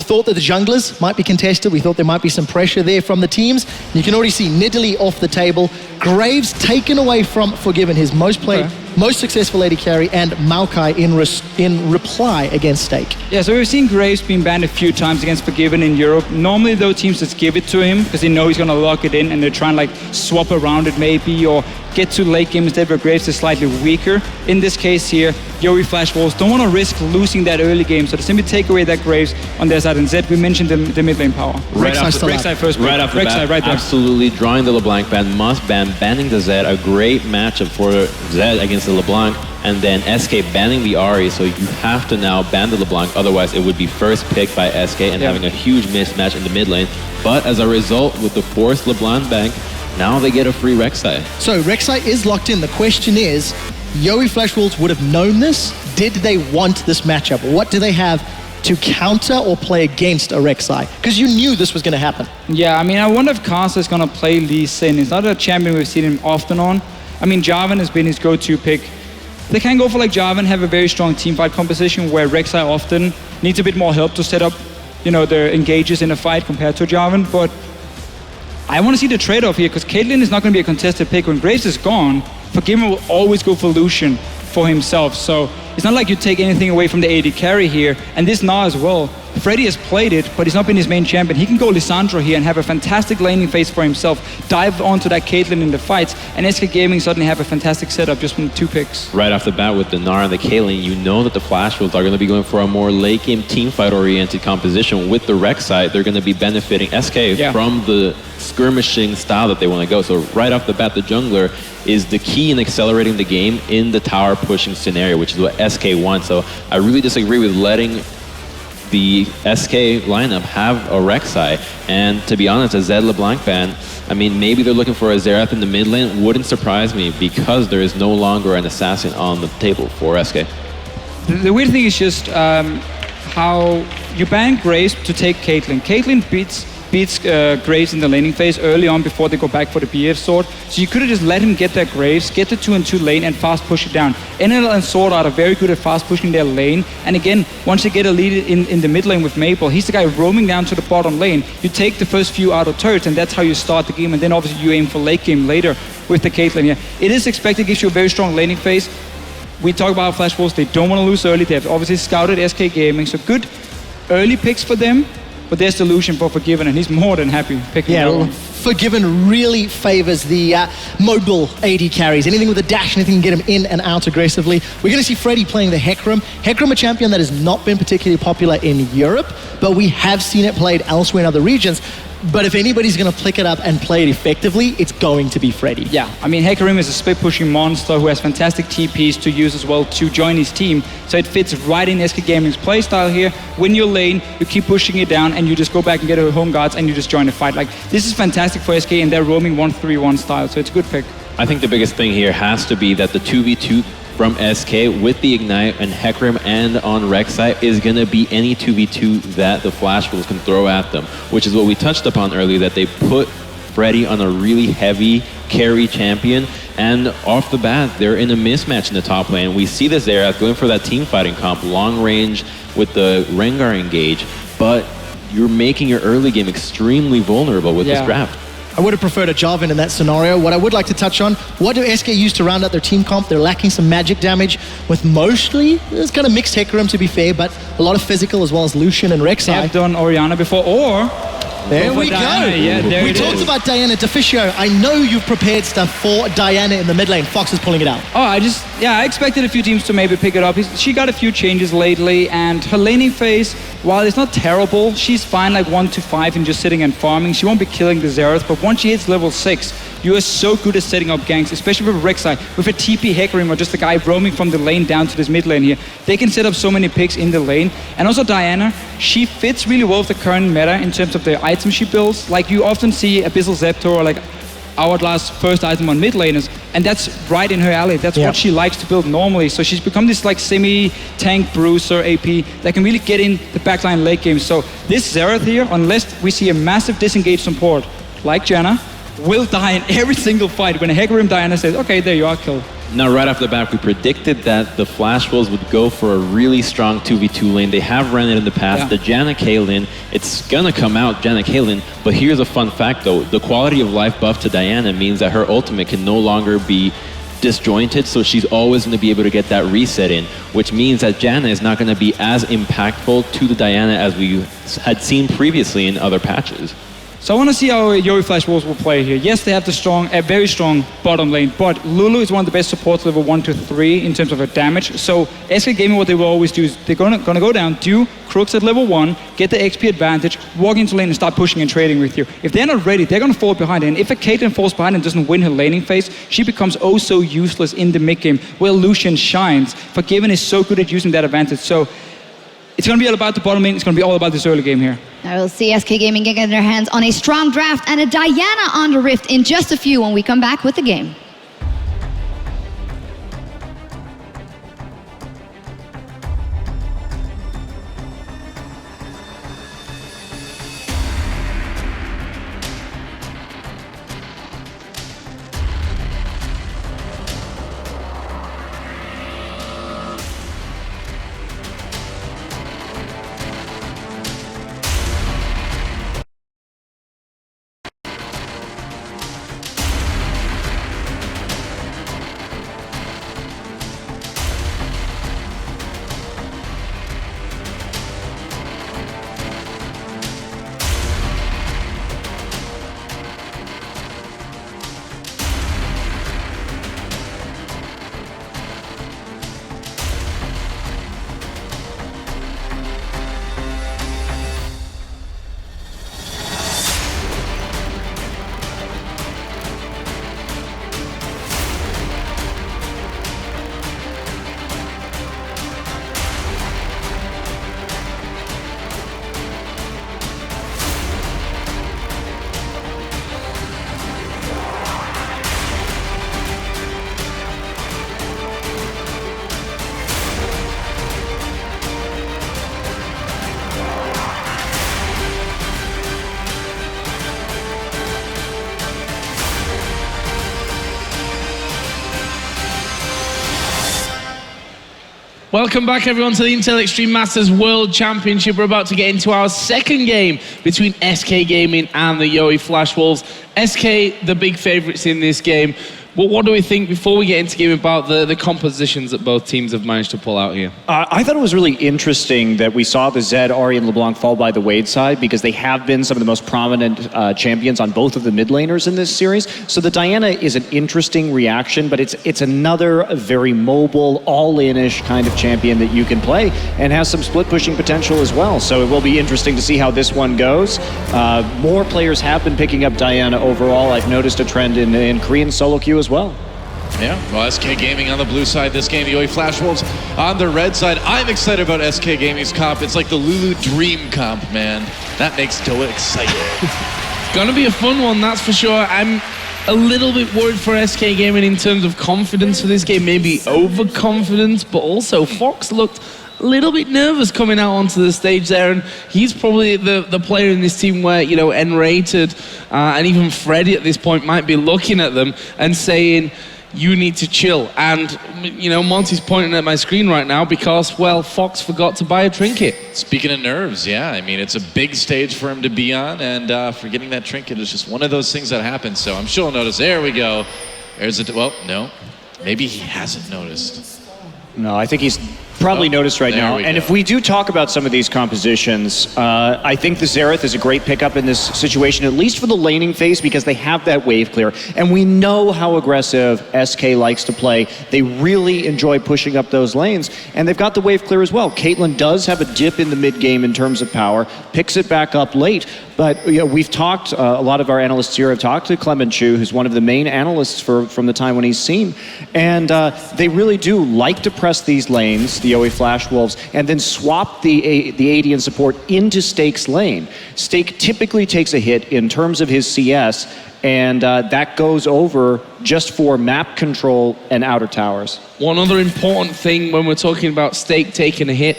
thought that the junglers might be contested. We thought there might be some pressure there from the teams. You can already see Nidalee off the table. Graves taken away from Forgiven, his most played, most successful AD carry, and Maokai in reply against Stake. Yeah, so we've seen Graves being banned a few times against Forgiven in Europe. Normally, those teams just give it to him because they know he's going to lock it in, and they're trying to like swap around it maybe, or get to late game instead, where Graves is slightly weaker. In this case here, Yuri Flash Wolves don't want to risk losing that early game, so they simply take away that Graves on their side. And Zed, we mentioned the mid lane power. Rek'Sai first. Right off the bat, right there. absolutely drawing the LeBlanc ban, must ban, banning the Zed, a great matchup for Zed against the LeBlanc, and then SK banning the Ahri, so you have to now ban the LeBlanc, otherwise it would be first picked by SK and having a huge mismatch in the mid lane. But as a result, with the forced LeBlanc bank, now they get a free Rek'Sai. So Rek'Sai is locked in. The question is, Yowie Flash Wolves would have known this. Did they want this matchup? What do they have to counter or play against a Rek'Sai? Because you knew this was going to happen. Yeah, I mean, I wonder if Kasa is going to play Lee Sin. He's not a champion we've seen him often on. I mean, Jarvan has been his go-to pick. They can go for like Jarvan, have a very strong teamfight composition where Rek'Sai often needs a bit more help to set up, you know, their engages in a fight compared to Jarvan. But I want to see the trade-off here, because Caitlyn is not going to be a contested pick. When Graves is gone, Forgiven will always go for Lucian for himself. So it's not like you take anything away from the AD carry here. And this Gnar as well. Freddy has played it, but he's not been his main champion. He can go Lissandra here and have a fantastic laning phase for himself, dive onto that Caitlyn in the fights, and SK Gaming suddenly have a fantastic setup just from the 2 picks. Right off the bat with the Gnar and the Caitlyn, you know that the Flash Wolves are going to be going for a more late game teamfight oriented composition. With the Rek'Sai, they're going to be benefiting SK from the skirmishing style that they want to go. So right off the bat, the jungler is the key in accelerating the game in the tower pushing scenario, which is what SK wants. So I really disagree with letting the SK lineup have a Rek'Sai. And to be honest, a Zed LeBlanc ban, I mean, maybe they're looking for a Xerath in the mid lane. Wouldn't surprise me, because there is no longer an assassin on the table for SK. The weird thing is just how you ban Graves to take Caitlyn. Caitlyn beats Graves in the laning phase early on before they go back for the BF sword. So you could have just let him get that Graves, get the 2-on-2 lane and fast push it down. NL and Sword are very good at fast pushing their lane. And again, once they get a lead in the mid lane with Maple, he's the guy roaming down to the bottom lane. You take the first few auto turrets, and that's how you start the game. And then obviously you aim for late game later with the Caitlyn here. It is expected, gives you a very strong laning phase. We talk about Flash Wolves, they don't want to lose early. They have obviously scouted SK Gaming, so good early picks for them. But there's the Lucian for Forgiven, and he's more than happy picking that one. Forgiven really favors the mobile AD carries. Anything with a dash, anything can get him in and out aggressively. We're going to see Freddy playing the Hecarim. Hecarim, a champion that has not been particularly popular in Europe, but we have seen it played elsewhere in other regions. But if anybody's going to pick it up and play it effectively, it's going to be Freddy. Yeah, I mean, Hecarim is a split-pushing monster who has fantastic TPs to use as well to join his team. So it fits right in SK Gaming's playstyle here. Win your lane, you keep pushing it down, and you just go back and get a home guards, and you just join the fight. Like, this is fantastic for SK in their roaming 1-3-1 style, so it's a good pick. I think the biggest thing here has to be that the 2v2 from SK with the Ignite and Hecarim and on Rek'Sai is going to be any 2v2 that the Flash Wolves can throw at them, which is what we touched upon earlier, that they put Freddy on a really heavy carry champion, and off the bat, they're in a mismatch in the top lane. We see this Xerath going for that team fighting comp, long range with the Rengar engage, but you're making your early game extremely vulnerable with this draft. I would have preferred a Jarvan in that scenario. What I would like to touch on, what do SK use to round out their team comp? They're lacking some magic damage with mostly, it's kind of mixed Hecarim to be fair, but a lot of physical as well as Lucian and Rek'Sai. They have done Orianna before, or... There we Diana. go. Yeah, there we talked about Diana. Deficio, I know you've prepared stuff for Diana in the mid lane. Fox is pulling it out. Oh, I expected a few teams to maybe pick it up. She got a few changes lately, and her laning phase, while it's not terrible, she's fine like 1-5 and just sitting and farming. She won't be killing the Xerath, but once she hits level 6, you are so good at setting up ganks, especially with Rek'Sai, with a TP Hecarim or just a guy roaming from the lane down to this mid lane here. They can set up so many picks in the lane. And also Diana, she fits really well with the current meta in terms of the items she builds. Like you often see Abyssal Zeptor or like Hourglass first item on mid laners, and that's right in her alley. That's what she likes to build normally. So she's become this like semi-tank bruiser AP that can really get in the backline late game. So this Xerath here, unless we see a massive disengaged support like Janna, will die in every single fight when a Hecarim Diana says, okay, there you are, kill. Now, right off the bat, we predicted that the Flash Wolves would go for a really strong 2v2 lane. They have ran it in the past. The Janna Caitlyn, it's gonna come out Janna Caitlyn, but here's a fun fact though. The quality of life buff to Diana means that her ultimate can no longer be disjointed, so she's always going to be able to get that reset in, which means that Janna is not going to be as impactful to the Diana as we had seen previously in other patches. So I want to see how Yori Flash Wolves will play here. Yes, they have a very strong bottom lane, but Lulu is one of the best supports level 1 to 3 in terms of her damage. So SK Gaming, what they will always do is they're gonna go down, do crooks at level 1, get the XP advantage, walk into lane and start pushing and trading with you. If they're not ready, they're gonna fall behind. And if a Caitlyn falls behind and doesn't win her laning phase, she becomes oh so useless in the mid game, where Lucian shines. Forgiven is so good at using that advantage. So it's going to be all about the bottom lane. It's going to be all about this early game here. Now we'll see SK Gaming getting their hands on a strong draft and a Diana on the Rift in just a few when we come back with the game. Welcome back, everyone, to the Intel Extreme Masters World Championship. We're about to get into our second game between SK Gaming and the Yoi Flash Wolves. SK, the big favourites in this game. But what do we think, before we get into the game, about the compositions that both teams have managed to pull out here? I thought it was really interesting that we saw the Zed, Ahri, and LeBlanc fall by the Wade side, because they have been some of the most prominent champions on both of the mid laners in this series. So the Diana is an interesting reaction, but it's another very mobile, all-in-ish kind of champion that you can play, and has some split pushing potential as well. So it will be interesting to see how this one goes. More players have been picking up Diana overall. I've noticed a trend in Korean solo queue as well. Yeah, well, SK Gaming on the blue side this game, the Yoi Flash Wolves on the red side. I'm excited about SK Gaming's comp. It's like the Lulu Dream comp, man. That makes Doa excited. It's gonna be a fun one, that's for sure. I'm a little bit worried for SK Gaming in terms of confidence for this game, maybe overconfidence, but also Fox looked a little bit nervous coming out onto the stage there, and he's probably the player in this team where, you know, N-rated and even Freddy at this point might be looking at them and saying, you need to chill. And, you know, Monty's pointing at my screen right now because, well, Fox forgot to buy a trinket. Speaking of nerves, yeah, I mean, it's a big stage for him to be on, and forgetting that trinket is just one of those things that happens. So I'm sure he'll notice. There we go. There's it. Well, no, maybe he hasn't noticed. No, I think he's probably noticed right now. And if we do talk about some of these compositions, I think the Xerath is a great pickup in this situation, at least for the laning phase, because they have that wave clear. And we know how aggressive SK likes to play. They really enjoy pushing up those lanes, and they've got the wave clear as well. Caitlyn does have a dip in the mid game in terms of power, picks it back up late. But you know, we've talked, a lot of our analysts here have talked to Clement Chu, who's one of the main analysts from the time when he's seen. And they really do like to press these lanes, the Yoi Flash Wolves, and then swap the AD and support into Stake's lane. Stake typically takes a hit in terms of his CS, and that goes over just for map control and outer towers. One other important thing when we're talking about Stake taking a hit,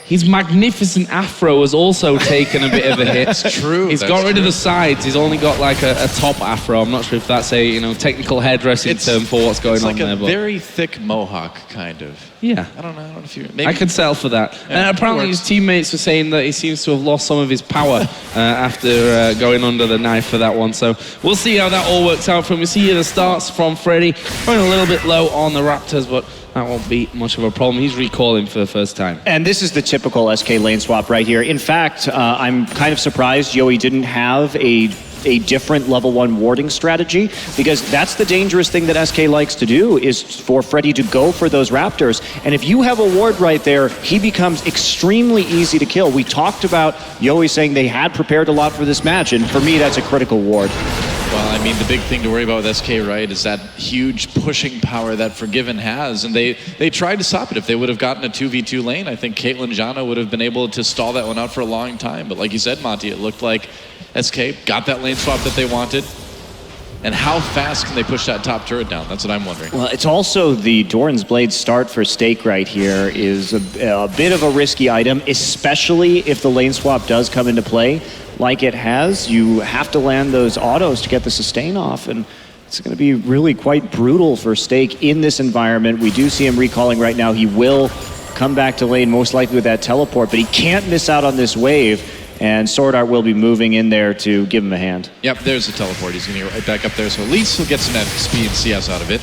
his magnificent afro has also taken a bit of a hit. That's true. He's got rid of the sides. He's only got like a top afro. I'm not sure if that's a technical hairdressing term for what's going on there. It's like a very thick mohawk, kind of. Yeah. I don't know if you... Maybe. I could settle for that. Yeah, apparently his teammates were saying that he seems to have lost some of his power after going under the knife for that one. So we'll see how that all works out for him. We see here the starts from Freddy. Going a little bit low on the Raptors, but that won't be much of a problem. He's recalling for the first time. And this is the typical SK lane swap right here. In fact, I'm kind of surprised Joey didn't have a different level 1 warding strategy, because that's the dangerous thing that SK likes to do, is for Freddy to go for those Raptors. And if you have a ward right there, he becomes extremely easy to kill. We talked about Joey saying they had prepared a lot for this match, and for me, that's a critical ward. Well, I mean, the big thing to worry about with SK, right, is that huge pushing power that Forgiven has, and they tried to stop it. If they would have gotten a 2v2 lane, I think Caitlyn Jana would have been able to stall that one out for a long time. But like you said, Monty, it looked like SK got that lane swap that they wanted. And how fast can they push that top turret down? That's what I'm wondering. Well, it's also the Doran's Blade start for Stake right here is a bit of a risky item, especially if the lane swap does come into play. Like it has, you have to land those autos to get the sustain off, and it's going to be really quite brutal for Stake in this environment. We do see him recalling right now. He will come back to lane most likely with that teleport, but he can't miss out on this wave, and Sword Art will be moving in there to give him a hand. Yep, there's the teleport. He's going to get right back up there, so at least he'll get some XP and CS out of it.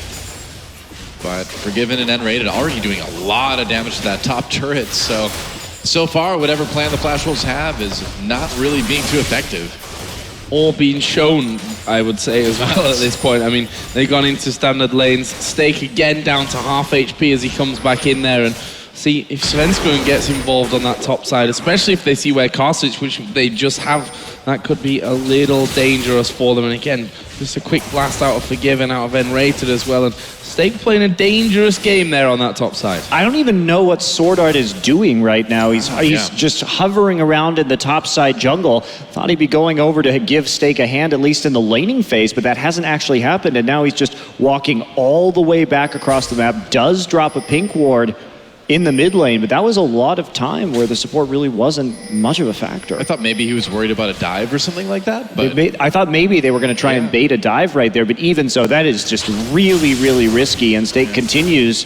But Forgiven and N-Rated already doing a lot of damage to that top turret, so far, whatever plan the Flash Wolves have is not really being too effective. Or being shown, I would say, as well at this point. I mean, they've gone into standard lanes. Stake again down to half HP as he comes back in there. And see, if Svenskeren gets involved on that top side, especially if they see where Carstitch, which they just have, that could be a little dangerous for them. And again, just a quick blast out of Forgiven, out of N-Rated as well. And Stake playing a dangerous game there on that top side. I don't even know what Sword Art is doing right now. He's just hovering around in the top side jungle. Thought he'd be going over to give Stake a hand, at least in the laning phase, but that hasn't actually happened. And now he's just walking all the way back across the map. Does drop a pink ward in the mid lane, but that was a lot of time where the support really wasn't much of a factor. I thought maybe he was worried about a dive or something like that. But I thought maybe they were going to try and bait a dive right there, but even so, that is just really, really risky, and Stake continues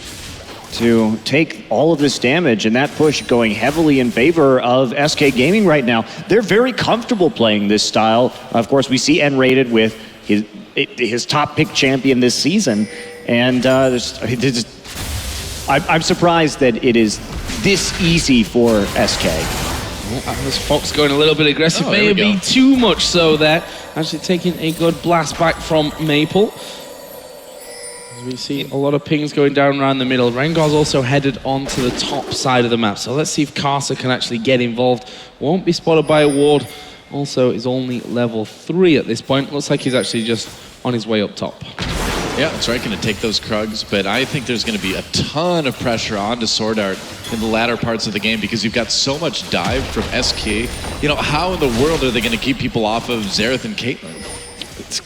to take all of this damage, and that push going heavily in favor of SK Gaming right now. They're very comfortable playing this style. Of course, we see N-Rated with his top pick champion this season, and I'm surprised that it is this easy for SK. This Fox going a little bit aggressive, maybe too much so there. Actually taking a good blast back from Maple. As we see a lot of pings going down around the middle. Rengar's also headed onto the top side of the map. So let's see if Karsa can actually get involved. Won't be spotted by a ward. Also is only level 3 at this point. Looks like he's actually just on his way up top. Yeah, that's right, going to take those Krugs, but I think there's going to be a ton of pressure onto Sword Art in the latter parts of the game because you've got so much dive from SK. You know, how in the world are they going to keep people off of Xerath and Caitlyn?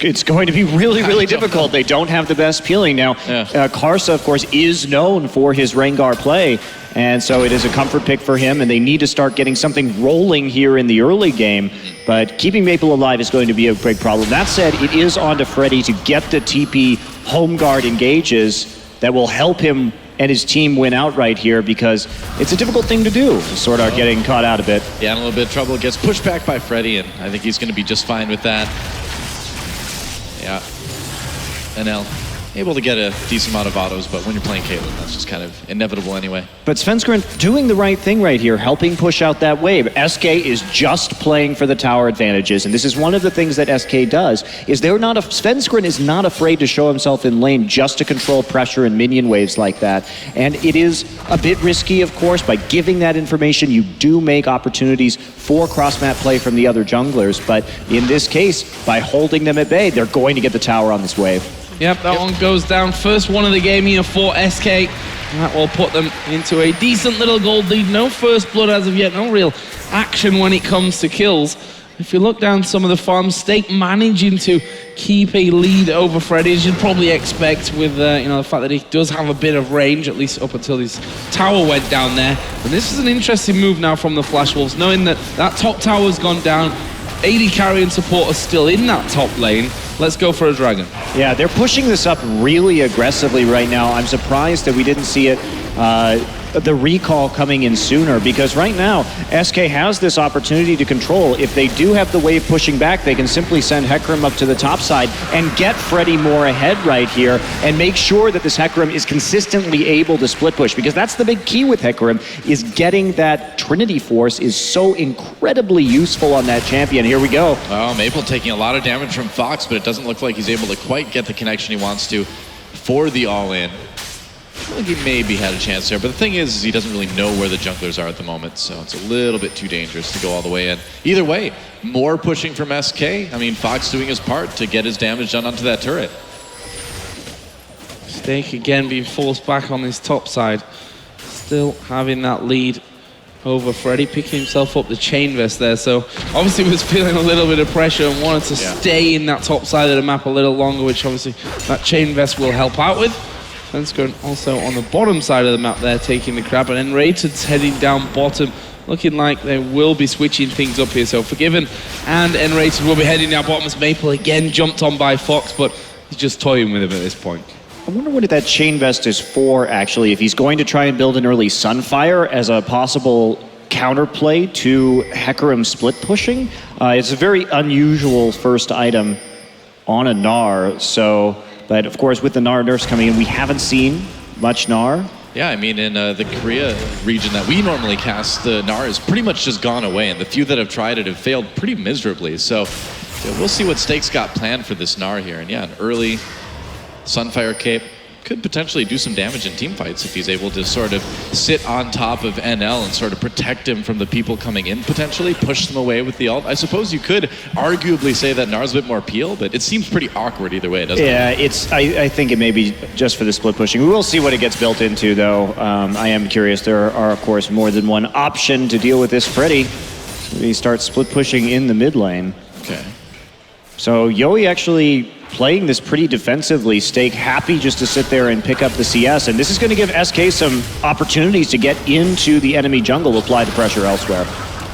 It's going to be really, really difficult. They don't have the best peeling. Now, Karsa, of course, is known for his Rengar play, and so it is a comfort pick for him, and they need to start getting something rolling here in the early game. But keeping Maple alive is going to be a big problem. That said, it is on to Freddy to get the TP home guard engages that will help him and his team win outright here, because it's a difficult thing to do. Sword Art getting caught out a bit. Yeah, in a little bit of trouble. Gets pushed back by Freddy, and I think he's going to be just fine with that. Yeah. NL able to get a decent amount of autos, but when you're playing Caitlyn, that's just kind of inevitable anyway. But Svenskeren doing the right thing right here, helping push out that wave. SK is just playing for the tower advantages, and this is one of the things that SK does, is Svenskeren is not afraid to show himself in lane just to control pressure and minion waves like that. And it is a bit risky, of course. By giving that information, you do make opportunities for cross-map play from the other junglers, but in this case, by holding them at bay, they're going to get the tower on this wave. Yep, that one goes down. First one of the game here for SK. And that will put them into a decent little gold lead. No first blood as of yet. No real action when it comes to kills. if you look down some of the farms, Steak managing to keep a lead over Freddy, as you'd probably expect with the fact that he does have a bit of range, at least up until his tower went down there. And this is an interesting move now from the Flash Wolves, knowing that that top tower's gone down. AD carry and support are still in that top lane. Let's go for a dragon. Yeah, they're pushing this up really aggressively right now. I'm surprised that we didn't see it, the recall coming in sooner, because right now, SK has this opportunity to control. If they do have the wave pushing back, they can simply send Hecarim up to the top side and get Freddy more ahead right here and make sure that this Hecarim is consistently able to split push, because that's the big key with Hecarim, is getting that Trinity Force is so incredibly useful on that champion. Here we go. Oh, Maple taking a lot of damage from Fox, but it doesn't look like he's able to quite get the connection he wants to for the all-in. I feel like he maybe had a chance there, but the thing is he doesn't really know where the junglers are at the moment, so it's a little bit too dangerous to go all the way in. Either way, more pushing from SK. I mean, Fox doing his part to get his damage done onto that turret. Steak again being forced back on his top side. Still having that lead over Freddy, picking himself up the chain vest there, so obviously was feeling a little bit of pressure and wanted to stay in that top side of the map a little longer, which obviously that chain vest will help out with. Svenskeren also on the bottom side of the map there, taking the crab, and then Enrated's heading down bottom, looking like they will be switching things up here. So Forgiven and Enrated will be heading down bottom as Maple again jumped on by Fox, but he's just toying with him at this point. I wonder what that chain vest is for, actually, if he's going to try and build an early Sunfire as a possible counterplay to Hecarim split pushing. It's a very unusual first item on a Gnar, so... But of course, with the Gnar nerfs coming in, we haven't seen much Gnar. Yeah, I mean, in the Korea region that we normally cast, the Gnar has pretty much just gone away, and the few that have tried it have failed pretty miserably. So yeah, we'll see what Steak's got planned for this Gnar here. And yeah, an early Sunfire Cape could potentially do some damage in team fights if he's able to sort of sit on top of NL and sort of protect him from the people coming in, potentially push them away with the ult. I suppose you could arguably say that Gnar's a bit more peel, but it seems pretty awkward either way, doesn't it? Yeah, I think it may be just for the split pushing. We will see what it gets built into, though. I am curious. There are, of course, more than one option to deal with this Freddy. So he starts split pushing in the mid lane. Okay. So Yowie actually playing this pretty defensively. Steak happy just to sit there and pick up the CS, and this is going to give SK some opportunities to get into the enemy jungle, apply the pressure elsewhere.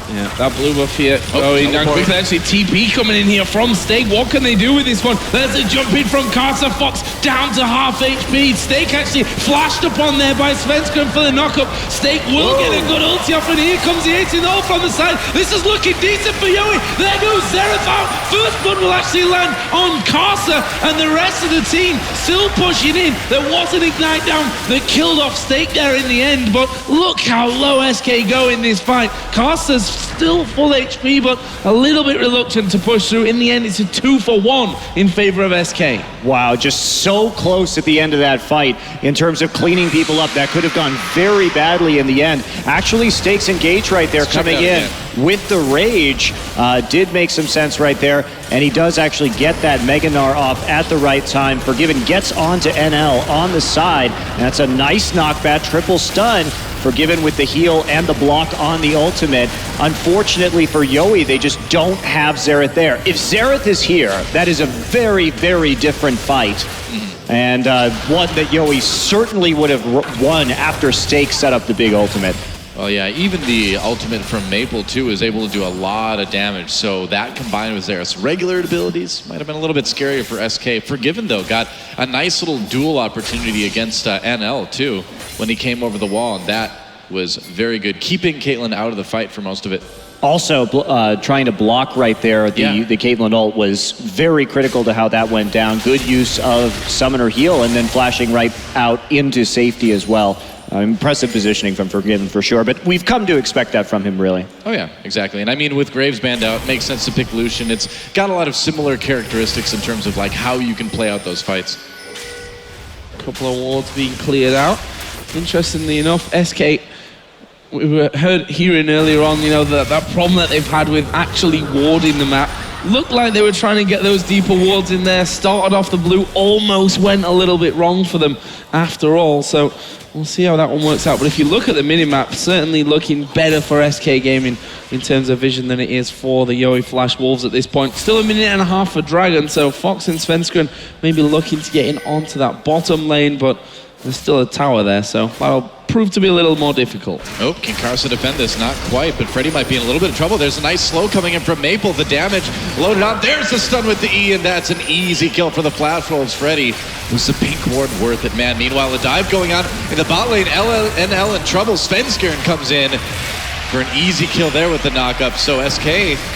Yeah, that blue buff here going down quickly. Actually, TP coming in here from Steak. What can they do with this one? There's a jump in from Carter. Fox down to half HP. Steak actually flashed upon there by Svenskeren for the knockup. Steak will get a good ulti off, and here comes the 18-0 from the side. This is looking decent for Yowie. There goes Xerath out. First blood will actually land on Carter, and the rest of the team still pushing in. There was an ignite down that killed off Steak there in the end, but look how low SK go in this fight. Carter's still full HP, but a little bit reluctant to push through. In the end, it's a 2-for-1 in favor of SK. Wow, just so close at the end of that fight in terms of cleaning people up. That could have gone very badly in the end. Actually, Stakes engage right there, coming in with the Rage. Did make some sense right there, and he does actually get that Mega Gnar off at the right time. Forgiven gets onto NL on the side. That's a nice knockback, triple stun. Forgiven with the heal and the block on the ultimate. Unfortunately for Yowie, they just don't have Xerath there. If Xerath is here, that is a very, very different fight. And one that Yowie certainly would have won after Steak set up the big ultimate. Well, yeah, even the ultimate from Maple, too, is able to do a lot of damage. So that combined with Xerath's regular abilities might have been a little bit scarier for SK. Forgiven, though, got a nice little duel opportunity against NL, too, when he came over the wall, and that was very good, keeping Caitlyn out of the fight for most of it. Also, trying to block right there, the Caitlyn ult was very critical to how that went down. Good use of Summoner Heal, and then flashing right out into safety as well. Impressive positioning from Forgiven for sure, but we've come to expect that from him, really. Oh yeah, exactly. And I mean, with Graves banned out, it makes sense to pick Lucian. It's got a lot of similar characteristics in terms of like how you can play out those fights. A couple of wards being cleared out. Interestingly enough, SK, we heard hearing earlier on, you know, that problem that they've had with actually warding the map. Looked like they were trying to get those deeper wards in there. Started off the blue, almost went a little bit wrong for them after all. So we'll see how that one works out. But if you look at the minimap, certainly looking better for SK Gaming in terms of vision than it is for the Yowie Flash Wolves at this point. Still a minute and a half for Dragon, so Fox and Svenskeren maybe looking to get in onto that bottom lane, but there's still a tower there, so that'll prove to be a little more difficult. Oh, can Carson defend this? Not quite, but Freddy might be in a little bit of trouble. There's a nice slow coming in from Maple. The damage loaded on. There's the stun with the E, and that's an easy kill for the Flash Wolves. Freddy, was the pink ward worth it, man? Meanwhile, a dive going on in the bot lane. NL in trouble. Svenskeren comes in for an easy kill there with the knock-up. So SK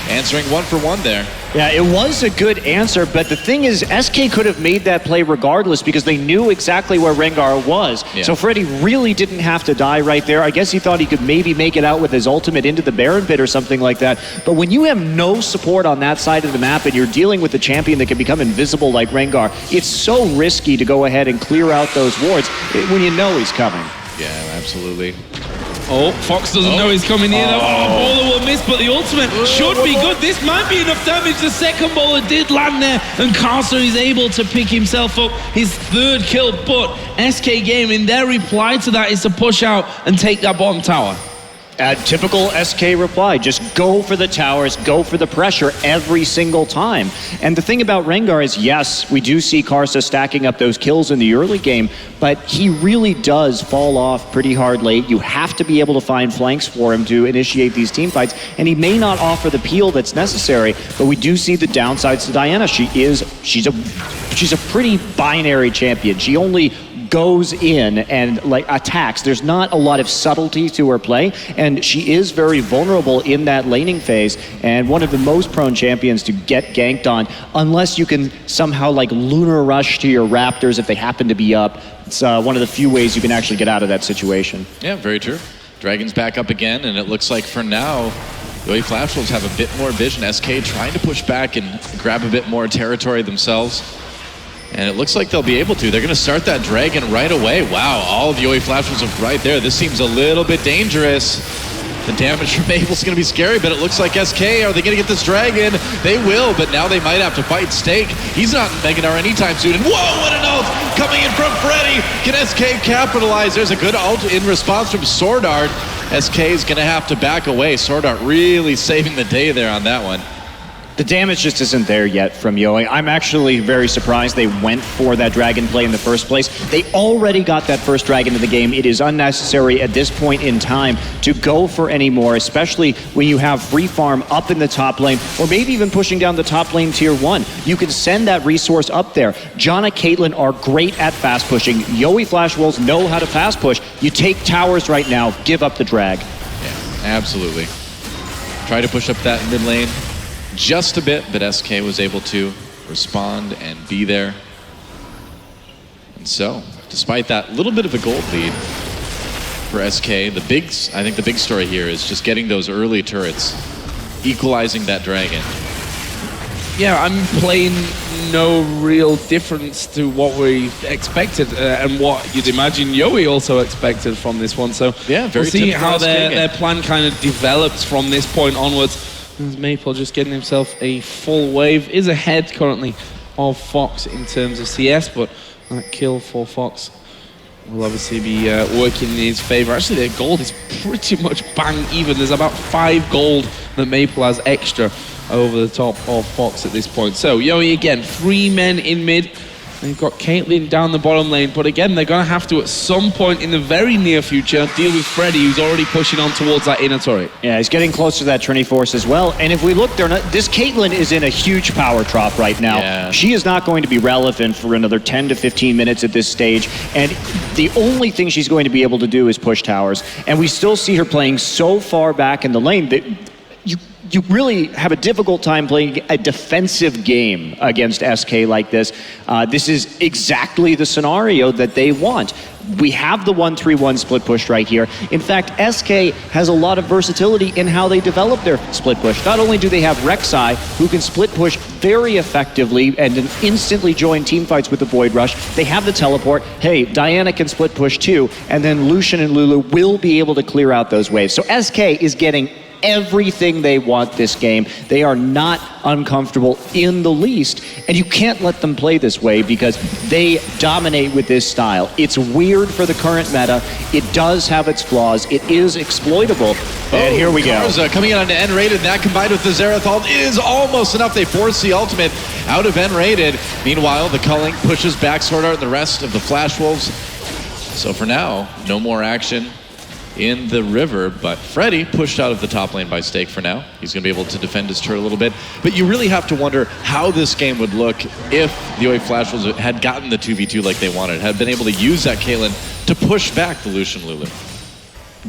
answering 1 for 1 there. Yeah, it was a good answer, but the thing is, SK could have made that play regardless because they knew exactly where Rengar was. Yeah. So Freddy really didn't have to die right there. I guess he thought he could maybe make it out with his ultimate into the Baron pit or something like that. But when you have no support on that side of the map and you're dealing with a champion that can become invisible like Rengar, it's so risky to go ahead and clear out those wards when you know he's coming. Yeah, absolutely. Oh, Fox doesn't know he's coming in. Bowler will miss, but the ultimate should be good. This might be enough damage. The second bowler did land there, and Carson is able to pick himself up his 3rd kill. But SK Gaming, their reply to that is to push out and take that bottom tower. Typical SK reply, just go for the towers, go for the pressure every single time. And the thing about Rengar is, yes, we do see Karsa stacking up those kills in the early game, but he really does fall off pretty hard late. You have to be able to find flanks for him to initiate these team fights, and he may not offer the peel that's necessary, but we do see the downsides to Diana. She's a pretty binary champion. She only goes in and like attacks. There's not a lot of subtlety to her play, and she is very vulnerable in that laning phase, and one of the most prone champions to get ganked on, unless you can somehow like lunar rush to your Raptors if they happen to be up. It's one of the few ways you can actually get out of that situation. Yeah, very true. Dragon's back up again, and it looks like for now, the Flash Wolves have a bit more vision. SK trying to push back and grab a bit more territory themselves. And it looks like they'll be able to. They're going to start that Dragon right away. Wow, all of the Yowie Flash Wolves are right there. This seems a little bit dangerous. The damage from Maple's going to be scary, but it looks like SK, are they going to get this Dragon? They will, but now they might have to fight Stake. He's not in Mega Gnar anytime soon. And whoa, what an ult coming in from Freddy. Can SK capitalize? There's a good ult in response from Sword Art. SK is going to have to back away. Sword Art really saving the day there on that one. The damage just isn't there yet from Yowie. I'm actually very surprised they went for that Dragon play in the first place. They already got that first Dragon in the game. It is unnecessary at this point in time to go for any more, especially when you have free farm up in the top lane, or maybe even pushing down the top lane tier 1. You can send that resource up there. John and Caitlyn are great at fast pushing. Yowie Flash Wolves know how to fast push. You take towers right now, give up the drag. Yeah, absolutely. Try to push up that mid lane just a bit, but SK was able to respond and be there. And so, despite that little bit of a gold lead for SK, I think the big story here is just getting those early turrets, equalizing that Dragon. Yeah, I'm playing no real difference to what we expected and what you'd imagine Yowie also expected from this one. So yeah, we'll see how their plan kind of develops from this point onwards. Maple just getting himself a full wave, is ahead currently of Fox in terms of CS, but that kill for Fox will obviously be working in his favor. Actually, their gold is pretty much bang even. There's about 5 gold that Maple has extra over the top of Fox at this point. So Yowie again, 3 men in mid. They've got Caitlyn down the bottom lane, but again, they're going to have to, at some point in the very near future, deal with Freddy, who's already pushing on towards that inner turret. Yeah, he's getting close to that Trinity Force as well. And if we look, this Caitlyn is in a huge power drop right now. Yeah. She is not going to be relevant for another 10 to 15 minutes at this stage. And the only thing she's going to be able to do is push towers. And we still see her playing so far back in the lane that you really have a difficult time playing a defensive game against SK like this. This is exactly the scenario that they want. We have the 1-3-1 split push right here. In fact, SK has a lot of versatility in how they develop their split push. Not only do they have Rek'Sai, who can split push very effectively and instantly join team fights with the Void Rush, they have the teleport. Hey, Diana can split push too, and then Lucian and Lulu will be able to clear out those waves. So SK is getting everything they want this game. They are not uncomfortable in the least, and you can't let them play this way because they dominate with this style. It's weird for the current meta. It does have its flaws. It is exploitable. And here we go. Karza coming in on the N-rated. That combined with the Xerath ult is almost enough. They force the ultimate out of N-rated. Meanwhile, the culling pushes back Sword Art and the rest of the Flash Wolves. So for now, no more action in the river, but Freddy pushed out of the top lane by Stake for now. He's going to be able to defend his turret a little bit. But you really have to wonder how this game would look if the OA Flash Wolves had gotten the 2v2 like they wanted, had been able to use that Caitlyn to push back the Lucian Lulu.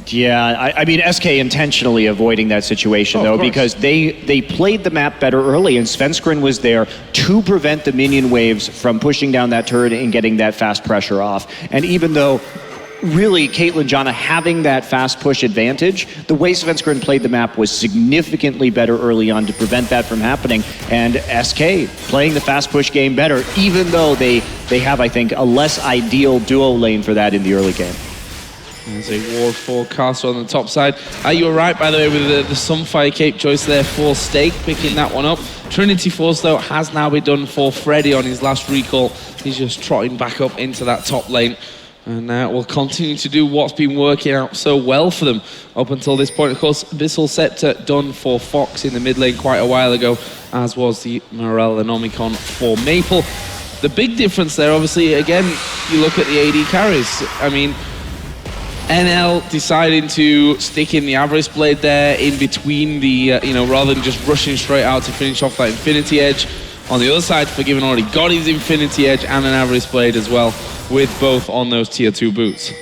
Yeah, I mean, SK intentionally avoiding that situation, though, because they played the map better early, and Svenskeren was there to prevent the minion waves from pushing down that turret and getting that fast pressure off. And even though, really, Caitlyn Janna having that fast push advantage, the way Svenskeren played the map was significantly better early on to prevent that from happening. And SK playing the fast push game better, even though they have, I think, a less ideal duo lane for that in the early game. There's a ward for Castle on the top side. You were right, by the way, with the Sunfire Cape choice there for Stake, picking that one up. Trinity Force, though, has now been done for Freddy on his last recall. He's just trotting back up into that top lane. And will continue to do what's been working out so well for them up until this point. Of course, Abyssal Scepter done for Fox in the mid lane quite a while ago, as was the Morel Anomicon for Maple. The big difference there, obviously, again, you look at the AD carries. I mean, NL deciding to stick in the Avarice Blade there in between the, rather than just rushing straight out to finish off that Infinity Edge. On the other side, Forgiven already got his Infinity Edge and an Avarice Blade as well, with both on those tier 2 boots.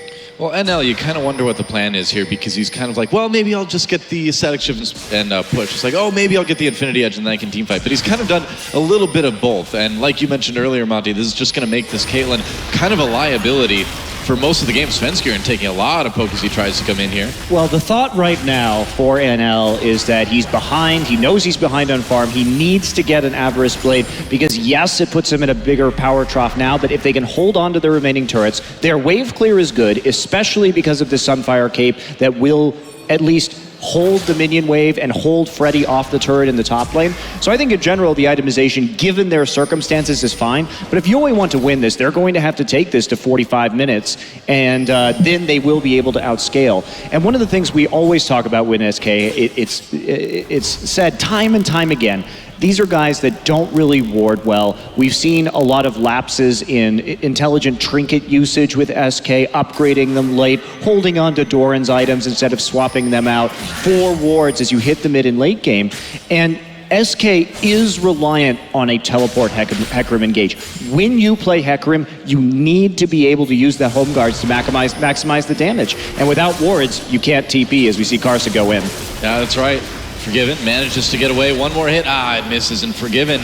Well, NL, you kind of wonder what the plan is here, because he's kind of like, well, maybe I'll just get the static shift and push. It's like, oh, maybe I'll get the Infinity Edge and then I can teamfight. But he's kind of done a little bit of both. And like you mentioned earlier, Monty, this is just going to make this Caitlyn kind of a liability for most of the game. Svenskeren taking a lot of poke as he tries to come in here. Well, the thought right now for NL is that he's behind. He knows he's behind on farm. He needs to get an Avarice Blade because, yes, it puts him in a bigger power trough now, but if they can hold on to the remaining turrets, their wave clear is good, especially because of the Sunfire Cape that will at least hold the minion wave and hold Freddy off the turret in the top lane. So I think in general, the itemization, given their circumstances, is fine. But if you only want to win this, they're going to have to take this to 45 minutes, and then they will be able to outscale. And one of the things we always talk about with SK, it's said time and time again, these are guys that don't really ward well. We've seen a lot of lapses in intelligent trinket usage with SK, upgrading them late, holding on to Doran's items instead of swapping them out for wards as you hit the mid and late game. And SK is reliant on a teleport Hecarim engage. When you play Hecarim, you need to be able to use the home guards to maximize the damage. And without wards, you can't TP, as we see Karsa go in. Yeah, that's right. Forgiven manages to get away. One more hit. It misses, and Forgiven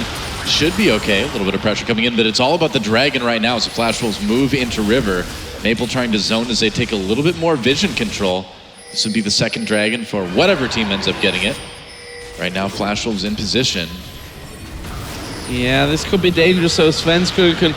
should be okay. A little bit of pressure coming in, but it's all about the dragon right now as the Flash Wolves move into river. Maple trying to zone as they take a little bit more vision control. This would be the second dragon for whatever team ends up getting it. Right now, Flash Wolves in position. Yeah, this could be dangerous, so Svenskeren can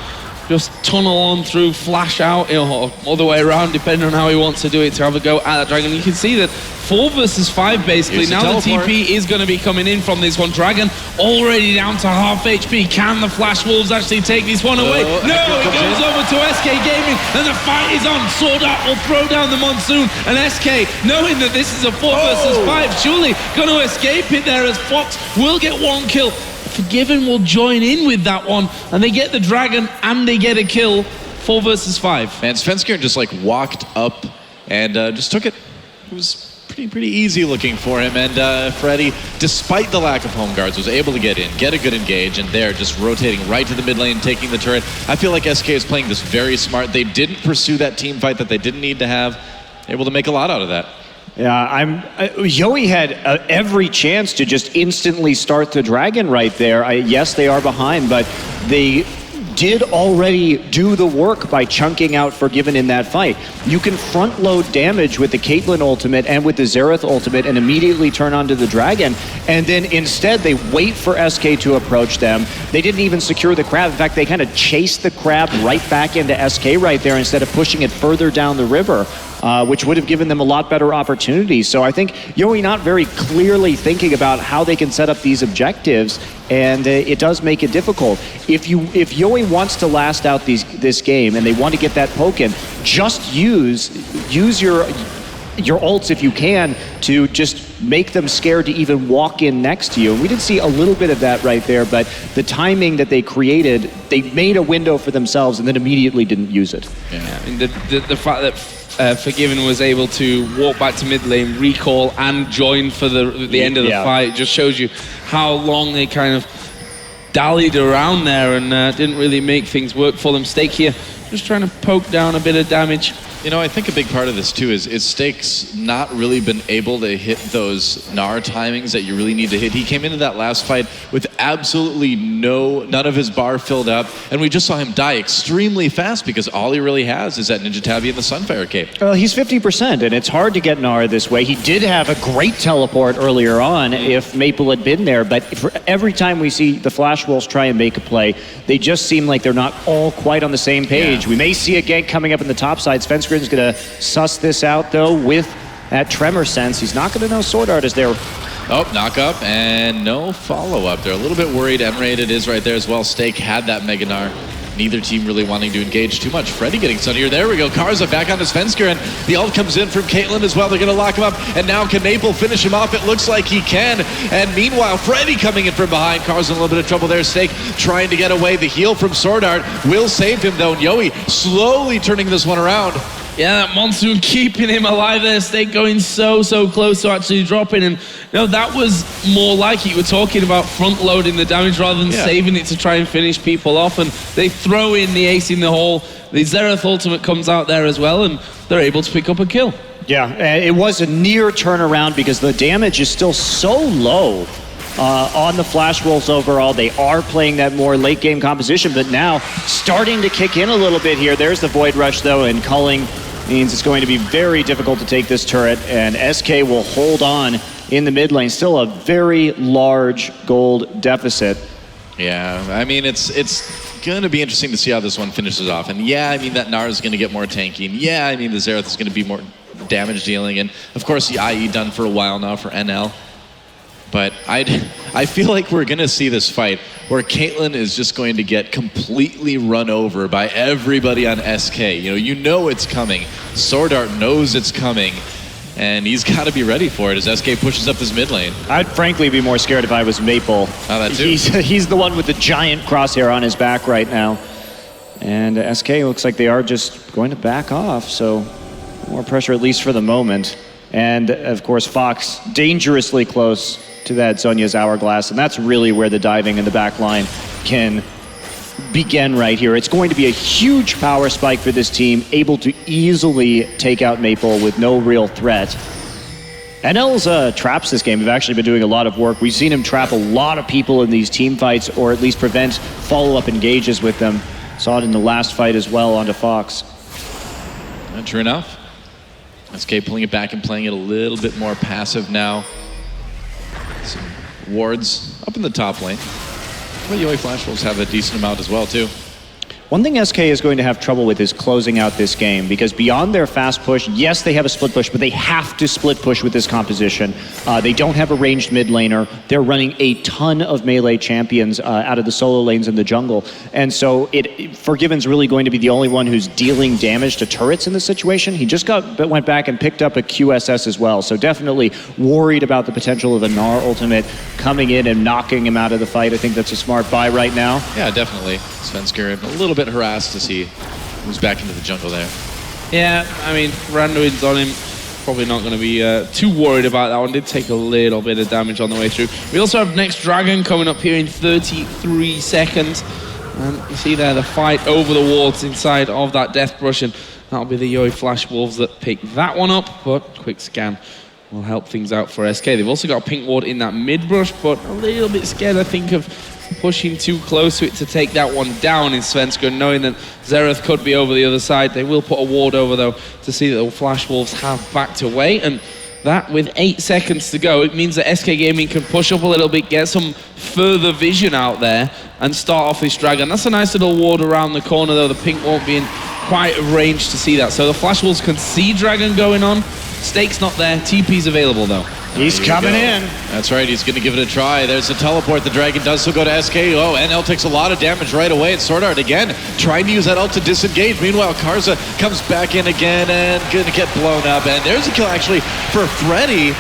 just tunnel on through, flash out, all the way around, depending on how he wants to do it, to have a go at that dragon. You can see that 4 versus 5, basically. Now the TP is going to be coming in from this one. Dragon already down to half HP. Can the Flash Wolves actually take this one away? No, it goes over to SK Gaming, and the fight is on. Sword Art will throw down the Monsoon, and SK, knowing that this is a 4 versus 5, surely going to escape it there, as Fox will get 1 kill. Forgiven will join in with that one, and they get the dragon and they get a kill. 4 versus 5. Man, Svenskeren just like walked up and just took it. It was pretty easy looking for him, and Freddy, despite the lack of home guards, was able to get in, get a good engage, and they're just rotating right to the mid lane, taking the turret. I feel like SK is playing this very smart. They didn't pursue that team fight that they didn't need to have. Able to make a lot out of that. Yeah, Yoey had every chance to just instantly start the dragon right there. Yes, they are behind, but they did already do the work by chunking out Forgiven in that fight. You can front load damage with the Caitlyn ultimate and with the Xerath ultimate and immediately turn onto the dragon, and then instead they wait for SK to approach them. They didn't even secure the crab. In fact, they kind of chased the crab right back into SK right there instead of pushing it further down the river. which would have given them a lot better opportunities. So I think Yoi not very clearly thinking about how they can set up these objectives, and it does make it difficult. If Yoi wants to last out this game and they want to get that poke in, just use your ults if you can to just make them scared to even walk in next to you. And we did see a little bit of that right there, but the timing that they created, they made a window for themselves and then immediately didn't use it. Yeah, I mean, the fact that Forgiven was able to walk back to mid lane, recall, and join for the end of the fight just shows you how long they kind of dallied around there and didn't really make things work for them. Stake here, just trying to poke down a bit of damage. You know, I think a big part of this too is Stake's not really been able to hit those Gnar timings that you really need to hit. He came into that last fight with absolutely none of his bar filled up, and we just saw him die extremely fast because all he really has is that Ninja Tabi and the Sunfire Cape. Well, he's 50%, and it's hard to get Gnar this way. He did have a great teleport earlier on if Maple had been there, but for every time we see the Flash Wolves try and make a play, they just seem like they're not all quite on the same page. We may see a gank coming up in the top side. Svenskerin's going to suss this out, though, with that Tremor sense. He's not going to know Sword Art is there. Oh, knock up and no follow-up. They're a little bit worried. M-rated is right there as well. Stake had that Mega Gnar. Neither team really wanting to engage too much. Freddy getting sunnier. There we go. Karza back on to Svensker, and the ult comes in from Caitlyn as well. They're going to lock him up, and now can Maple finish him off? It looks like he can. And meanwhile, Freddy coming in from behind. Karza in a little bit of trouble there. Stake trying to get away. The heal from Sword Art will save him, though. Yoi slowly turning this one around. Yeah, that Monsoon keeping him alive there. Stake going so close to actually dropping. And that was more like you were talking about front-loading the damage rather than saving it to try and finish people off. And they throw in the ace in the hole. The Xerath ultimate comes out there as well, and they're able to pick up a kill. Yeah, it was a near turnaround because the damage is still so low on the Flash Wolves overall. They are playing that more late-game composition, but now starting to kick in a little bit here. There's the Void Rush, though, and culling means it's going to be very difficult to take this turret, and SK will hold on in the mid lane. Still a very large gold deficit. Yeah, I mean, it's going to be interesting to see how this one finishes off. And yeah, I mean, that Gnar is going to get more tanky. And yeah, I mean, the Xerath is going to be more damage dealing. And of course, the IE done for a while now for NL. But I feel like we're going to see this fight where Caitlyn is just going to get completely run over by everybody on SK. You know it's coming. Sword Art knows it's coming. And he's got to be ready for it as SK pushes up his mid lane. I'd frankly be more scared if I was Maple. Oh, that too. He's the one with the giant crosshair on his back right now. And SK looks like they are just going to back off. So more pressure, at least for the moment. And of course, Fox dangerously close to that Zhonya's Hourglass, and that's really where the diving in the back line can begin right here. It's going to be a huge power spike for this team, able to easily take out Maple with no real threat. NL's traps this game have actually been doing a lot of work. We've seen him trap a lot of people in these team fights, or at least prevent follow-up engages with them. Saw it in the last fight as well onto Fox. And true enough. SK pulling it back and playing it a little bit more passive now. Some wards up in the top lane. But Yoi Flash Wolves have a decent amount as well, too. One thing SK is going to have trouble with is closing out this game, because beyond their fast push, yes, they have a split push, but they have to split push with this composition. They don't have a ranged mid laner. They're running a ton of melee champions out of the solo lanes in the jungle. And so Forgiven's really going to be the only one who's dealing damage to turrets in this situation. He just went back and picked up a QSS as well. So definitely worried about the potential of a Gnar ultimate coming in and knocking him out of the fight. I think that's a smart buy right now. Yeah, definitely. Svensker a little bit harassed to see who's back into the jungle there. Yeah, I mean, Randuin's on him. Probably not going to be too worried about that one. Did take a little bit of damage on the way through. We also have next Dragon coming up here in 33 seconds. And you see there the fight over the wards inside of that Death Brush, and that'll be the Yoi Flash Wolves that pick that one up, but quick scan will help things out for SK. They've also got a pink ward in that mid brush, but a little bit scared, I think, of pushing too close to it to take that one down in Svensker, knowing that Xerath could be over the other side. They will put a ward over, though, to see that the Flash Wolves have backed away, and that with 8 seconds to go, it means that SK Gaming can push up a little bit, get some further vision out there, and start off this Dragon. That's a nice little ward around the corner, though. The pink won't be in quite a range to see that. So the Flash Wolves can see Dragon going on. Stake's not there. TP's available, though. He's coming in. That's right. He's going to give it a try. There's a teleport. The Dragon does still go to SK. Oh, NL takes a lot of damage right away. And Sword Art again trying to use that ult to disengage. Meanwhile, Karza comes back in again and going to get blown up. And there's a kill actually for Freddy.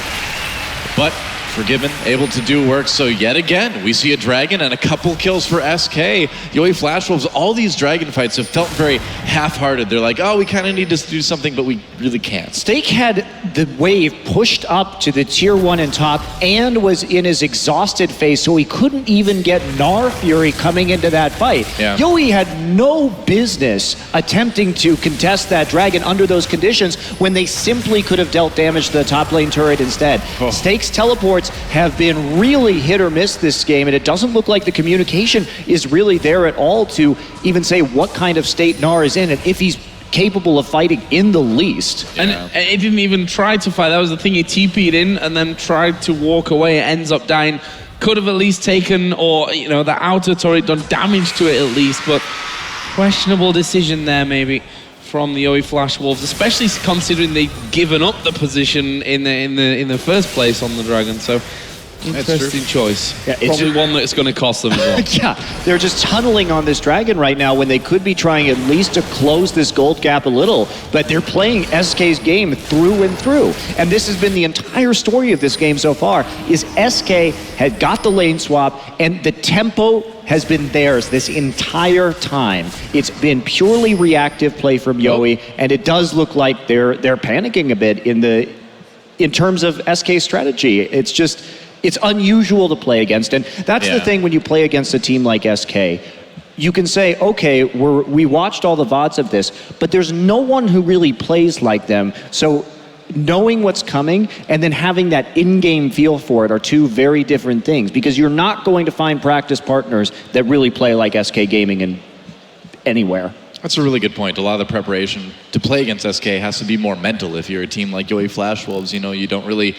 But Forgiven, able to do work. So yet again, we see a Dragon and a couple kills for SK. Yoi Flash Wolves, all these Dragon fights have felt very half-hearted. They're like, oh, we kind of need to do something, but we really can't. Stake had the wave pushed up to the tier 1 and top and was in his exhausted phase, so he couldn't even get Gnar Fury coming into that fight. Yeah. Yoi had no business attempting to contest that Dragon under those conditions when they simply could have dealt damage to the top lane turret instead. Oh. Stake's teleports have been really hit or miss this game, and it doesn't look like the communication is really there at all to even say what kind of state Gnar is in and if he's capable of fighting in the least. And he didn't even try to fight. That was the thing. He TP'd in and then tried to walk away. It ends up dying. Could have at least taken, or the outer turret done damage to it at least, but questionable decision there maybe from the Yoi Flash Wolves, especially considering they've given up the position in the first place on the Dragon. So interesting choice. Yeah, probably one that's going to cost them as well. Yeah, they're just tunneling on this Dragon right now when they could be trying at least to close this gold gap a little, but they're playing SK's game through and through. And this has been the entire story of this game so far, is SK had got the lane swap and the tempo has been theirs this entire time. It's been purely reactive play from Yoi, and it does look like they're panicking a bit in terms of SK's strategy. It's unusual to play against, and that's the thing when you play against a team like SK. You can say, okay, we watched all the VODs of this, but there's no one who really plays like them, so knowing what's coming and then having that in-game feel for it are two very different things, because you're not going to find practice partners that really play like SK Gaming anywhere. That's a really good point. A lot of the preparation to play against SK has to be more mental. If you're a team like Yoi Flash Wolves, you don't really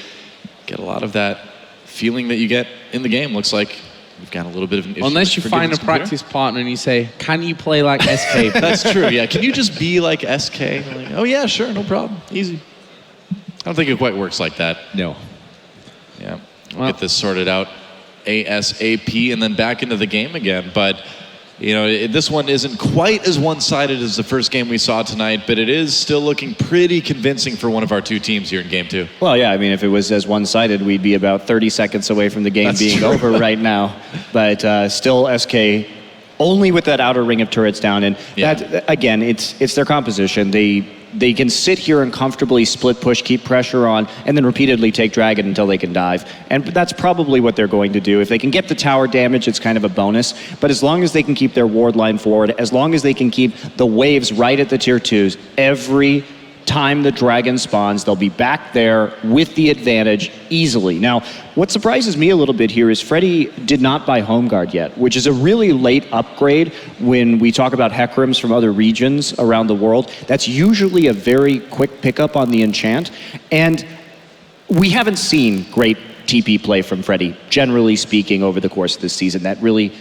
get a lot of that feeling that you get in the game. Looks like we've got a little bit of an issue. Unless you find a practice partner and you say, can you play like SK? That's true, yeah. Can you just be like SK? Like, oh yeah, sure, no problem, easy. I don't think it quite works like that. No. Yeah, we'll get this sorted out ASAP and then back into the game again. But, this one isn't quite as one-sided as the first game we saw tonight, but it is still looking pretty convincing for one of our two teams here in Game 2. Well, yeah, I mean, if it was as one-sided, we'd be about 30 seconds away from the game being over right now. But still, SK only with that outer ring of turrets down. And that, again, it's their composition. They can sit here and comfortably split push, keep pressure on, and then repeatedly take Dragon until they can dive. And that's probably what they're going to do. If they can get the tower damage, it's kind of a bonus. But as long as they can keep their ward line forward, as long as they can keep the waves right at the tier 2s, every time the Dragon spawns, they'll be back there with the advantage easily. Now, what surprises me a little bit here is Freddy did not buy Home Guard yet, which is a really late upgrade when we talk about Hekrims from other regions around the world. That's usually a very quick pickup on the enchant, and we haven't seen great TP play from Freddy, generally speaking, over the course of this season. That really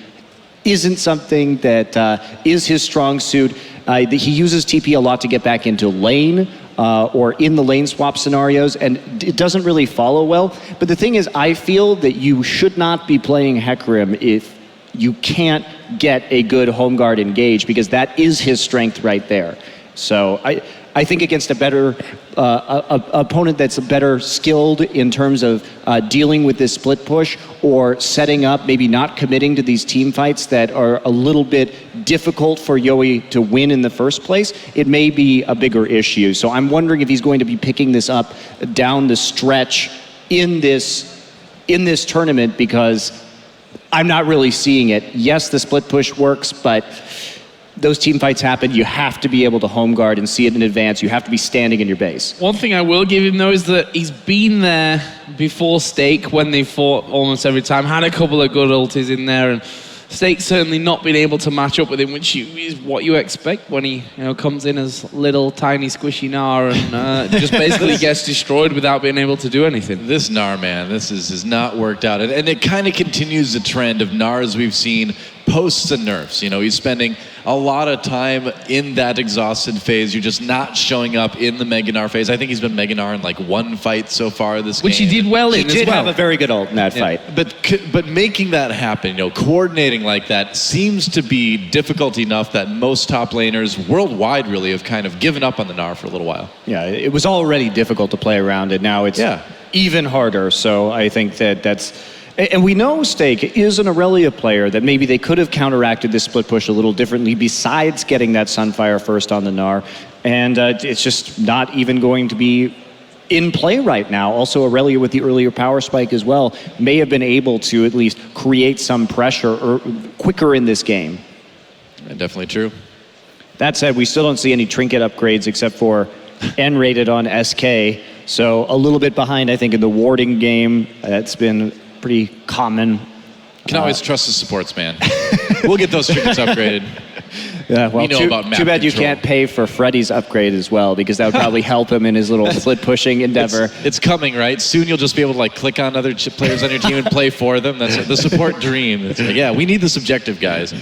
isn't something that is his strong suit. He uses TP a lot to get back into lane or in the lane swap scenarios, and it doesn't really follow well. But the thing is, I feel that you should not be playing Hecarim if you can't get a good Home Guard engage, because that is his strength right there. So I think against a better opponent that's better skilled in terms of dealing with this split push or setting up, maybe not committing to these team fights that are a little bit difficult for Yoi to win in the first place, it may be a bigger issue. So I'm wondering if he's going to be picking this up down the stretch in this tournament, because I'm not really seeing it. Yes, the split push works, but those team fights happen. You have to be able to Home Guard and see it in advance. You have to be standing in your base. One thing I will give him, though, is that he's been there before Stake when they fought almost every time. Had a couple of good ultis in there, and Stake's certainly not been able to match up with him, which is what you expect when he comes in as little, tiny, squishy Gnar and just basically gets destroyed without being able to do anything. This Gnar, man, this has not worked out. And it kind of continues the trend of Gnars we've seen posts and nerfs. You know, he's spending a lot of time in that exhausted phase. You're just not showing up in the Mega Gnar phase. I think he's been Mega Gnar in like one fight so far this game. Which he did well He in did as well. have a very good ult in that fight. But making that happen, you know, coordinating like that seems to be difficult enough that most top laners worldwide really have kind of given up on the Gnar for a little while. Yeah, it was already difficult to play around, and now it's even harder. So I think that's... And we know Stake is an Aurelia player that maybe they could have counteracted this split push a little differently besides getting that Sunfire first on the Gnar. And it's just not even going to be in play right now. Also, Aurelia with the earlier power spike as well may have been able to at least create some pressure quicker in this game. Definitely true. That said, we still don't see any trinket upgrades except for N-rated on SK. So a little bit behind, I think, in the warding game. That's been pretty common. Can always trust the supports, man. We'll get those trinkets upgraded. Yeah, well, We know about map too bad you control. can't pay for Freddy's upgrade as well, because that would probably help him in his little split pushing endeavor. It's coming, right? Soon you'll just be able to like click on other players on your team and play for them. That's the support dream. It's like, yeah, we need this objective, guys.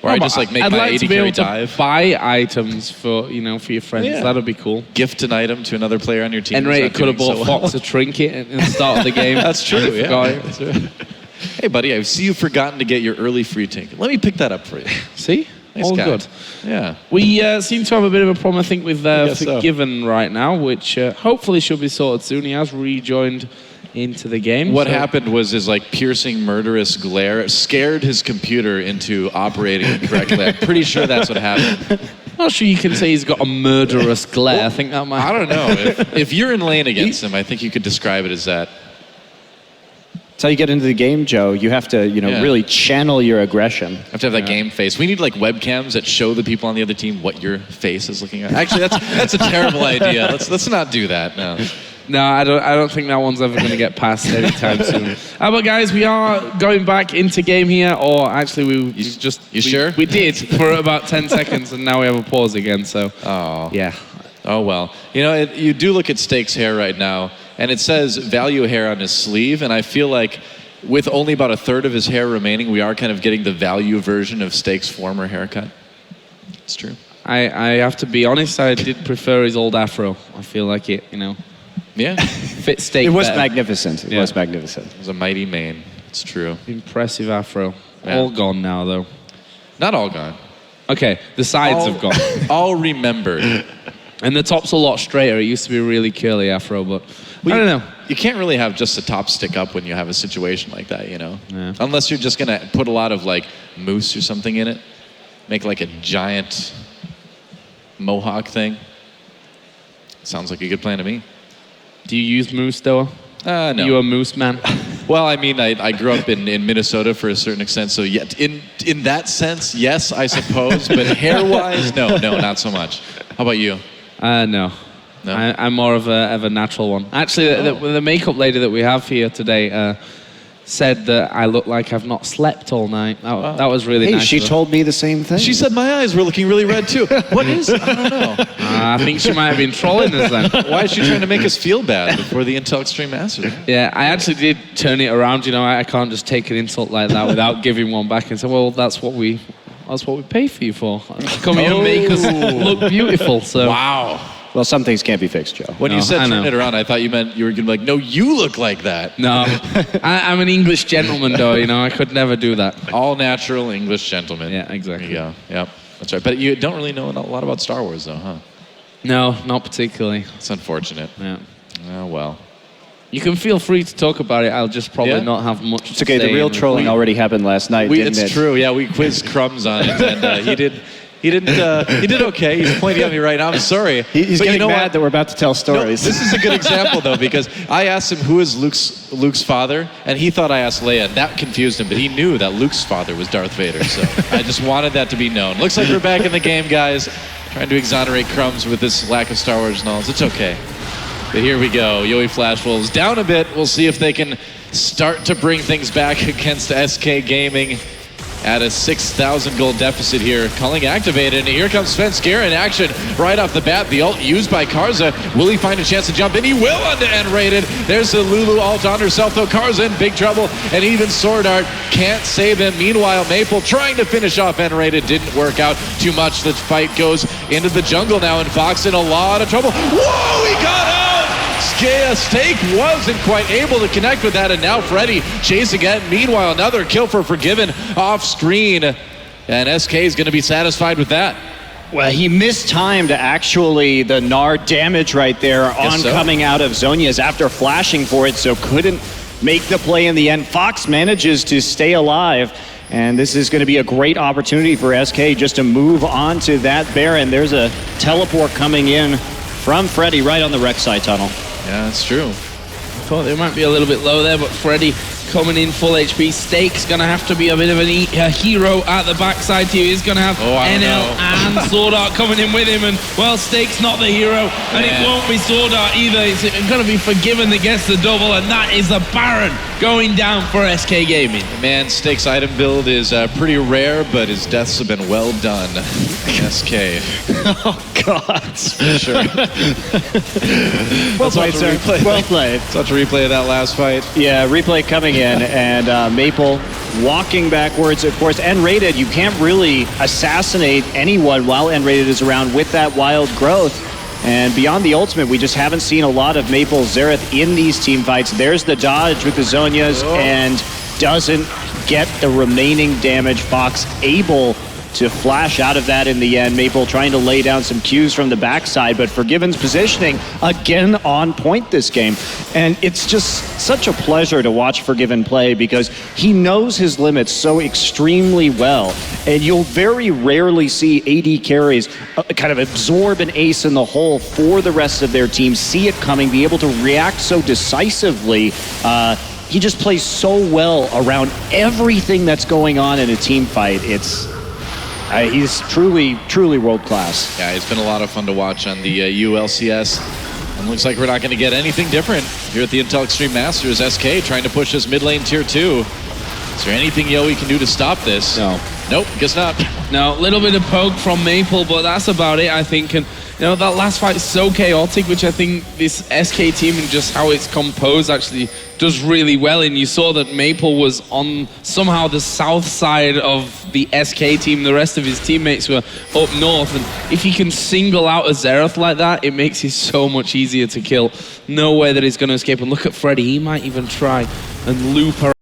Or I just like make I'd my like 80 to be carry able to dive. buy items for your friends. Yeah. That'd be cool. Gift an item to another player on your team. who's Enrated not could have doing bought so well. Fox a trinket at the start of the game. That's true. And I Yeah. forgot it. That's right. Hey, buddy, I see you've forgotten to get your early free trinket. Let me pick that up for you. See? Nice All guy. good. Yeah. We seem to have a bit of a problem, I think, with guess so. Forgiven right now, which hopefully should be sorted soon. He has rejoined into the game. What so- happened was his like piercing, murderous glare scared his computer into operating correctly. I'm pretty sure that's what happened. Not sure you can say he's got a murderous glare. I think that might... I don't know. If you're in lane against him, I think you could describe it as that. That's how you get into the game, Joe. You have to, Yeah. really channel your aggression. Have to have that game face. We need like webcams that show the people on the other team what your face is looking at. Actually, that's a terrible idea. Let's not do that. No. No, I don't think that one's ever going to get passed anytime soon. But guys, we are going back into game here, or actually we sure? We did for about 10 seconds, and now we have a pause again. So yeah. Oh well. You know, you do look at Stake's hair right now, and it says value hair on his sleeve, and I feel like with only about a third of his hair remaining, we are kind of getting the value version of Stake's former haircut. It's true. I have to be honest, I did prefer his old afro. I feel like it, Yeah. fit Stake It was better. magnificent. It was magnificent. It was a mighty mane. It's true. Impressive afro. Yeah. All gone now, though. Not all gone. Okay, the sides have gone. All remembered. And the top's a lot straighter. It used to be a really curly afro, but I don't know. You can't really have just the top stick up when you have a situation like that, Yeah. Unless you're just going to put a lot of like mousse or something in it. Make like a giant mohawk thing. Sounds like a good plan to me. Do you use mousse, though? No. You a mousse man? Well, I mean, I grew up in Minnesota for a certain extent, so yet in that sense, yes, I suppose. But hair-wise, no, not so much. How about you? No. No? I'm more of a natural one. Actually, the makeup lady that we have here today said that I look like I've not slept all night. That was really Hey, nice. she of her. told me the same thing. She said my eyes were looking really red too. What is? I don't know. I think she might have been trolling us then. Why is she trying to make us feel bad before the Intel Extreme Masters? Yeah, I actually did turn it around. I can't just take an insult like that without giving one back and say, well, that's what we pay for you for. Come here and make us look beautiful. So Wow. Well, some things can't be fixed, Joe. When No, you said I turn know. it around, I thought you meant you were going to be like, no, you look like that. No, I'm an English gentleman, though. I could never do that. All natural English gentleman. Yeah, exactly. There you go. Yep. That's right. But you don't really know a lot about Star Wars, though, huh? No, not particularly. It's unfortunate. Yeah. Oh, well. You can feel free to talk about it. I'll just probably Yeah? not have much. It's okay. The real trolling already happened last night, didn't It's it? true. Yeah, we quizzed Crumbs on it, and he did okay. He's pointing at me right now. I'm sorry. He's But getting you know mad what? that we're about to tell No, stories. this is a good example, though, because I asked him who is Luke's father, and he thought I asked Leia. That confused him, but he knew that Luke's father was Darth Vader, so I just wanted that to be known. Looks like we're back in the game, guys. Trying to exonerate Crumbs with this lack of Star Wars knowledge. It's okay. But here we go. Yoey Flash Wolves down a bit. We'll see if they can start to bring things back against SK Gaming at a 6,000 gold deficit here. Culling activated, and here comes Svenskera in action right off the bat. The ult used by Karza. Will he find a chance to jump in? He will onto N-rated. There's the Lulu ult on herself, though. Karza in big trouble, and even Sword Art can't save him. Meanwhile, Maple trying to finish off N-rated. Didn't work out too much. The fight goes into the jungle now, and Fox in a lot of trouble. Whoa, he got out! Steak wasn't quite able to connect with that, and now Freddy chasing it. Meanwhile, another kill for Forgiven off screen, and SK is going to be satisfied with that. Well, he mistimed actually the Gnar damage right there on coming out of Zhonya's after flashing for it, so couldn't make the play in the end. Fox manages to stay alive, and this is going to be a great opportunity for SK just to move on to that Baron. There's a teleport coming in from Freddy right on the Rek'Sai tunnel. Yeah, that's true. Thought they might be a little bit low there, but Freddy coming in full HP. Steak's going to have to be a bit of a hero at the backside here. He's going to have NL and Sword Art coming in with him, and well, Steak's not the hero, and it won't be Sword Art either. It's going to be Forgiven that gets the double, and that is the Baron going down for SK Gaming. Man, Steak's item build is pretty rare, but his deaths have been well done. SK. Oh, God. Sure. Well played, sir. Well played. Such a replay of that last fight. Yeah, replay coming in, and Maple walking backwards, of course. N-rated, you can't really assassinate anyone while N-rated is around with that wild growth. And beyond the ultimate, we just haven't seen a lot of Maple Xerath in these team fights. There's the dodge with the Zhonyas, and doesn't get the remaining damage. Fox able to flash out of that in the end. Maple trying to lay down some cues from the backside, but Forgiven's positioning again on point this game. And it's just such a pleasure to watch Forgiven play because he knows his limits so extremely well. And you'll very rarely see AD carries kind of absorb an ace in the hole for the rest of their team, see it coming, be able to react so decisively. He just plays so well around everything that's going on in a team fight. He's truly, truly world-class. Yeah, it's been a lot of fun to watch on the ULCS. And looks like we're not going to get anything different here at the Intel Extreme Masters. SK trying to push this mid lane tier 2. Is there anything Yowie can do to stop this? No. Nope, guess not. No, a little bit of poke from Maple, but that's about it, I think. And you know, that last fight is so chaotic, which I think this SK team and just how it's composed actually does really well. And you saw that Maple was on somehow the south side of the SK team. The rest of his teammates were up north. And if he can single out a Xerath like that, it makes it so much easier to kill. No way that he's going to escape. And loop at Freddy. He might even try and loop around.